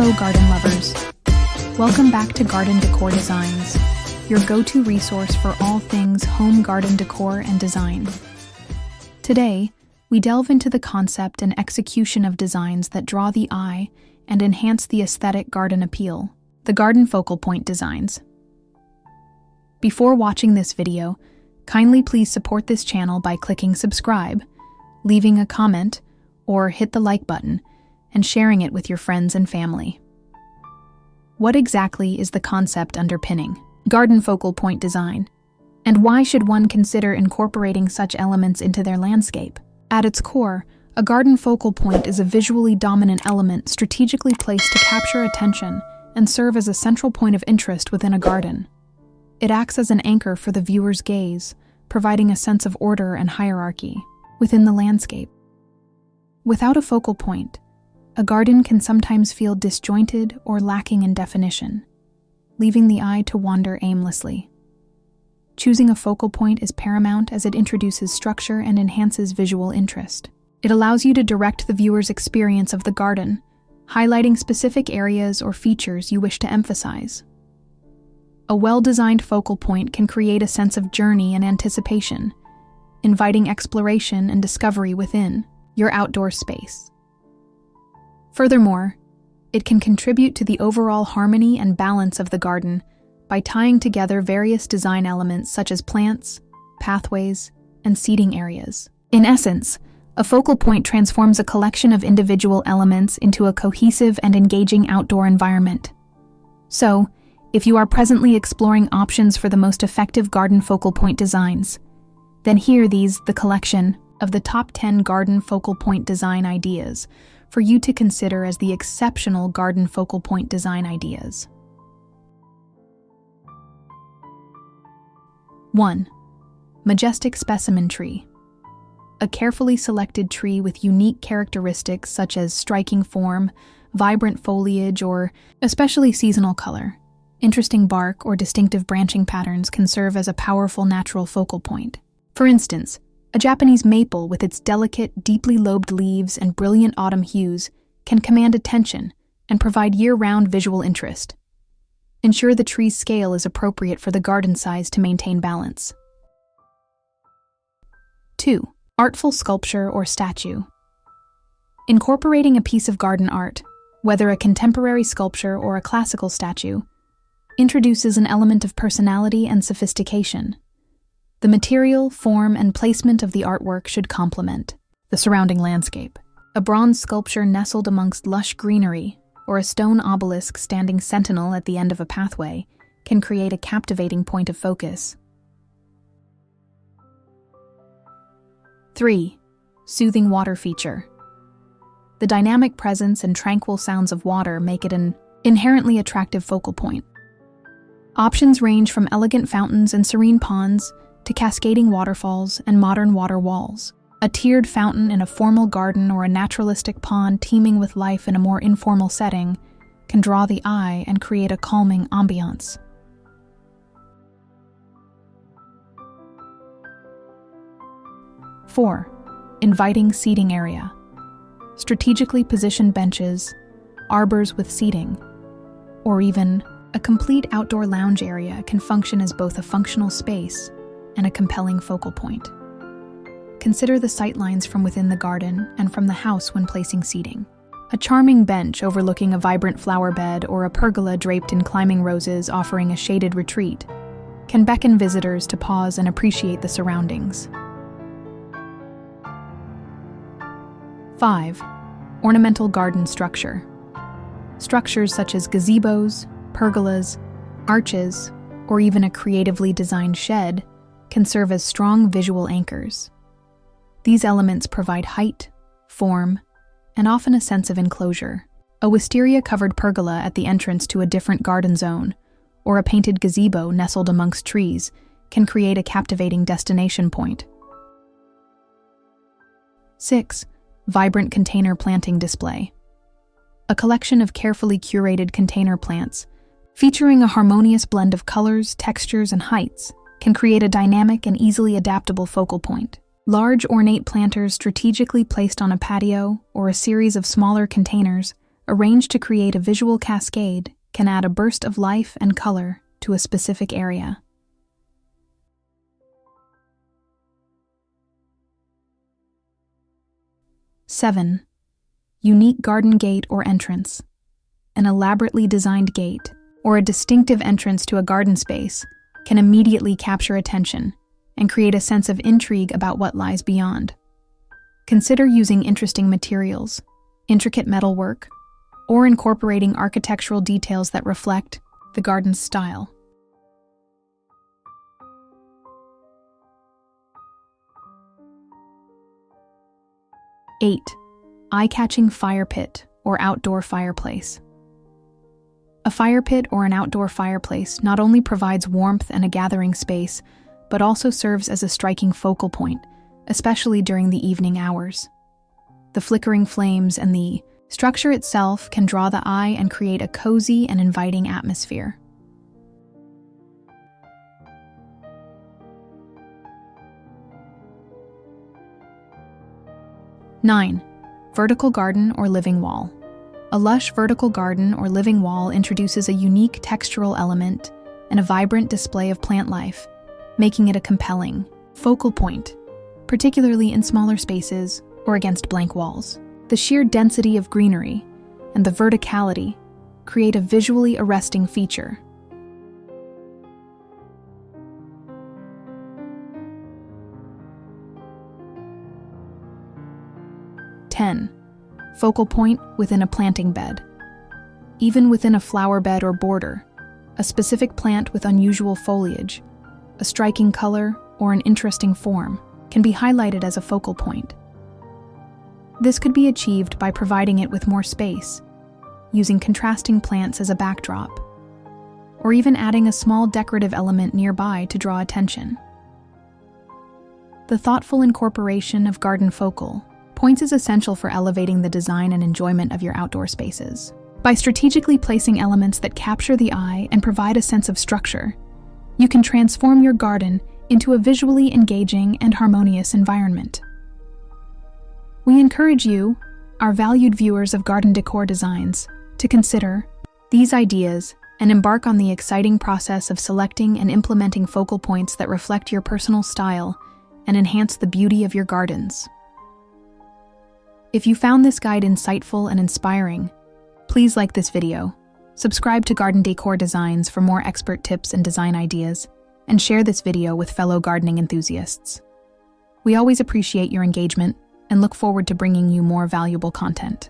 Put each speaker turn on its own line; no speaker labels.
Hello garden lovers. Welcome back to Garden Decor Designs, your go-to resource for all things home garden decor and design. Today, we delve into the concept and execution of designs that draw the eye and enhance the aesthetic garden appeal, the Garden Focal Point Designs. Before watching this video, kindly please support this channel by clicking subscribe, leaving a comment, or hit the like button, and sharing it with your friends and family. What exactly is the concept underpinning Garden Focal Point Design, and why should one consider incorporating such elements into their landscape? At its core, a garden focal point is a visually dominant element strategically placed to capture attention and serve as a central point of interest within a garden. It acts as an anchor for the viewer's gaze, providing a sense of order and hierarchy within the landscape. Without a focal point, a garden can sometimes feel disjointed or lacking in definition, leaving the eye to wander aimlessly. Choosing a focal point is paramount as it introduces structure and enhances visual interest. It allows you to direct the viewer's experience of the garden, highlighting specific areas or features you wish to emphasize. A well-designed focal point can create a sense of journey and anticipation, inviting exploration and discovery within your outdoor space. Furthermore, it can contribute to the overall harmony and balance of the garden by tying together various design elements such as plants, pathways, and seating areas. In essence, a focal point transforms a collection of individual elements into a cohesive and engaging outdoor environment. So, if you are presently exploring options for the most effective garden focal point designs, then here the collection of the top 10 garden focal point design ideas for you to consider as the exceptional garden focal point design ideas. 1. Majestic specimen tree. A carefully selected tree with unique characteristics such as striking form, vibrant foliage, or especially seasonal color. Interesting bark or distinctive branching patterns can serve as a powerful natural focal point. For instance, a Japanese maple with its delicate, deeply lobed leaves and brilliant autumn hues can command attention and provide year-round visual interest. Ensure the tree's scale is appropriate for the garden size to maintain balance. 2. Artful sculpture or statue. Incorporating a piece of garden art, whether a contemporary sculpture or a classical statue, introduces an element of personality and sophistication. The material, form, and placement of the artwork should complement the surrounding landscape. A bronze sculpture nestled amongst lush greenery, or a stone obelisk standing sentinel at the end of a pathway, can create a captivating point of focus. 3. Soothing water feature. The dynamic presence and tranquil sounds of water make it an inherently attractive focal point. Options range from elegant fountains and serene ponds to cascading waterfalls and modern water walls. A tiered fountain in a formal garden or a naturalistic pond teeming with life in a more informal setting can draw the eye and create a calming ambiance. 4. Inviting seating area. Strategically positioned benches, arbors with seating, or even a complete outdoor lounge area can function as both a functional space and a compelling focal point. Consider the sightlines from within the garden and from the house when placing seating. A charming bench overlooking a vibrant flower bed or a pergola draped in climbing roses offering a shaded retreat can beckon visitors to pause and appreciate the surroundings. 5. Ornamental garden structure. Structures such as gazebos, pergolas, arches, or even a creatively designed shed can serve as strong visual anchors. These elements provide height, form, and often a sense of enclosure. A wisteria-covered pergola at the entrance to a different garden zone, or a painted gazebo nestled amongst trees, can create a captivating destination point. 6. Vibrant container planting display. A collection of carefully curated container plants, featuring a harmonious blend of colors, textures, and heights, can create a dynamic and easily adaptable focal point. Large ornate planters strategically placed on a patio or a series of smaller containers arranged to create a visual cascade, can add a burst of life and color to a specific area. Seven, unique garden gate or entrance. An elaborately designed gate, or a distinctive entrance to a garden space, can immediately capture attention and create a sense of intrigue about what lies beyond. Consider using interesting materials, intricate metalwork, or incorporating architectural details that reflect the garden's style. 8. Eye-catching fire pit or outdoor fireplace. A fire pit or an outdoor fireplace not only provides warmth and a gathering space, but also serves as a striking focal point, especially during the evening hours. The flickering flames and the structure itself can draw the eye and create a cozy and inviting atmosphere. 9. Vertical garden or living wall. A lush vertical garden or living wall introduces a unique textural element and a vibrant display of plant life, making it a compelling focal point, particularly in smaller spaces or against blank walls. The sheer density of greenery and the verticality create a visually arresting feature. 10. Focal point within a planting bed. Even within a flower bed or border, a specific plant with unusual foliage, a striking color, or an interesting form can be highlighted as a focal point. This could be achieved by providing it with more space, using contrasting plants as a backdrop, or even adding a small decorative element nearby to draw attention. The thoughtful incorporation of garden focal points is essential for elevating the design and enjoyment of your outdoor spaces. By strategically placing elements that capture the eye and provide a sense of structure, you can transform your garden into a visually engaging and harmonious environment. We encourage you, our valued viewers of Garden Decor Designs, to consider these ideas and embark on the exciting process of selecting and implementing focal points that reflect your personal style and enhance the beauty of your gardens. If you found this guide insightful and inspiring, please like this video, subscribe to Garden Decor Designs for more expert tips and design ideas, and share this video with fellow gardening enthusiasts. We always appreciate your engagement and look forward to bringing you more valuable content.